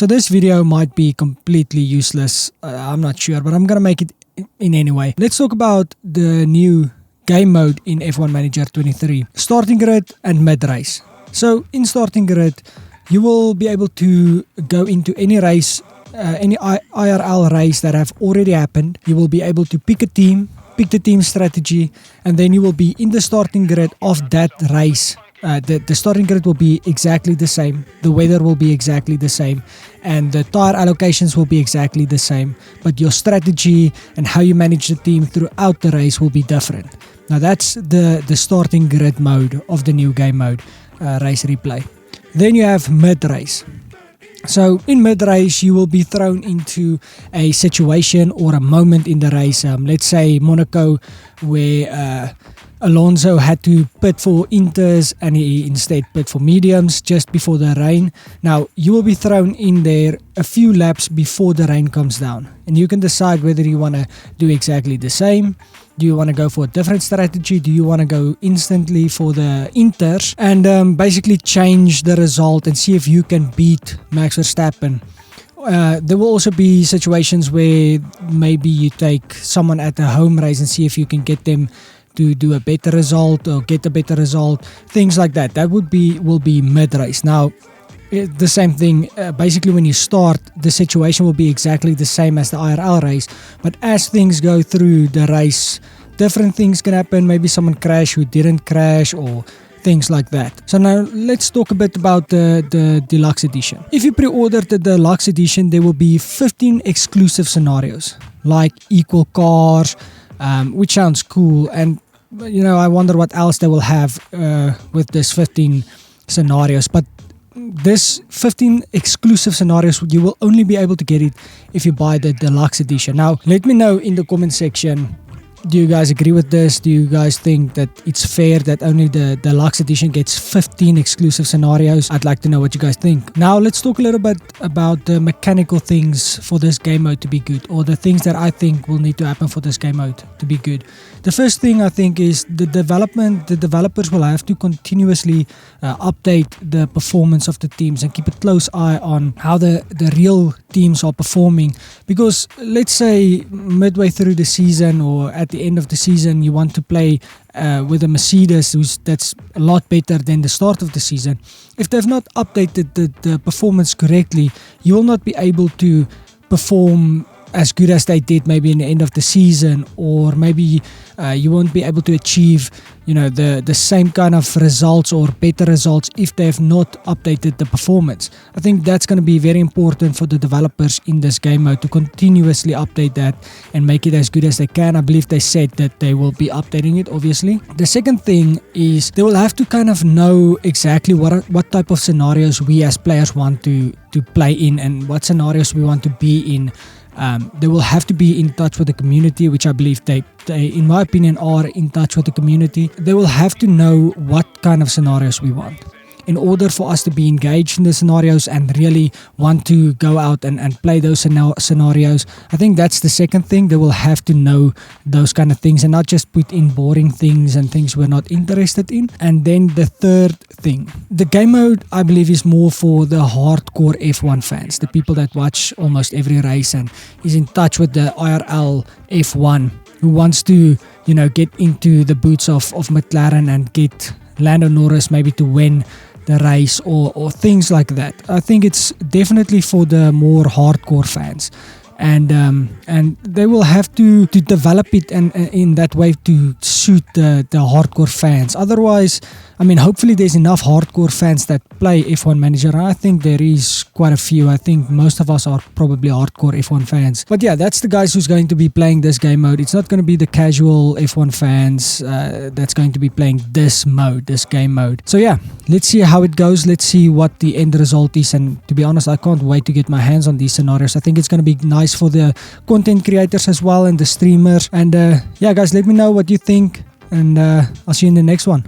So this video might be completely useless, I'm not sure, but I'm gonna make it in any way. Let's talk about the new game mode in F1 Manager 23. Starting grid and mid-race. So in starting grid, you will be able to go into any race, any IRL race that have already happened. You will be able to pick a team, pick the team strategy, and then you will be in the starting grid of that race. The starting grid will be exactly the same, the weather will be exactly the same, and the tire allocations will be exactly the same, but your strategy and how you manage the team throughout the race will be different. Now that's the starting grid mode of the new game mode, race replay. Then you have mid-race. So in mid-race you will be thrown into a situation or a moment in the race, let's say Monaco, where Alonso had to pit for inters and he instead pit for mediums just before the rain. Now you will be thrown in there a few laps before the rain comes down, and you can decide whether you want to do exactly the same. Do you want to go for a different strategy? Do you want to go instantly for the inters and basically change the result and see if you can beat Max Verstappen? There will also be situations where maybe you take someone at a home race and see if you can get them to do a better result or get a better result, things like that. That will be mid-race. Now, the same thing, basically when you start, the situation will be exactly the same as the IRL race, but as things go through the race, different things can happen. Maybe someone crash who didn't crash or things like that. So now let's talk a bit about the deluxe edition. If you pre-ordered the deluxe edition, there will be 15 exclusive scenarios, like equal cars, which sounds cool, and you know, I wonder what else they will have with this 15 scenarios. But this 15 exclusive scenarios, you will only be able to get it if you buy the deluxe edition. Now let me know in the comment section, do you guys agree with this? Do you guys think that it's fair that only the deluxe edition gets 15 exclusive scenarios? I'd like to know what you guys think. Now let's talk a little bit about the mechanical things for this game mode to be good, or the things that I think will need to happen for this game mode to be good. The first thing I think is the developers will have to continuously update the performance of the teams and keep a close eye on how the real teams are performing, because let's say midway through the season or at the end of the season you want to play with a Mercedes that's a lot better than the start of the season. If they've not updated the performance correctly, you will not be able to perform as good as they did maybe in the end of the season, or maybe you won't be able to achieve, you know, the same kind of results or better results if they have not updated the performance. I think that's going to be very important for the developers in this game mode to continuously update that and make it as good as they can. I believe they said that they will be updating it, obviously. The second thing is they will have to kind of know exactly what type of scenarios we as players want to play in and what scenarios we want to be in. They will have to be in touch with the community, which I believe they in my opinion are in touch with the community. They will have to know what kind of scenarios we want in order for us to be engaged in the scenarios and really want to go out and play those scenarios. I think that's the second thing. They will have to know those kind of things and not just put in boring things and things we're not interested in. And then the third thing, the game mode, I believe, is more for the hardcore F1 fans, the people that watch almost every race and is in touch with the IRL F1, who wants to, you know, get into the boots of McLaren and get Lando Norris maybe to win the race or things like that. I think it's definitely for the more hardcore fans, and they will have to develop it and in that way to suit the hardcore fans. Otherwise, I mean, hopefully there's enough hardcore fans that play F1 Manager. I think there is quite a few. I think most of us are probably hardcore F1 fans. But yeah, that's the guys who's going to be playing this game mode. It's not going to be the casual F1 fans that's going to be playing this mode, this game mode. So yeah, let's see how it goes. Let's see what the end result is. And to be honest, I can't wait to get my hands on these scenarios. I think it's going to be nice for the content creators as well and the streamers. And yeah, guys, let me know what you think. And I'll see you in the next one.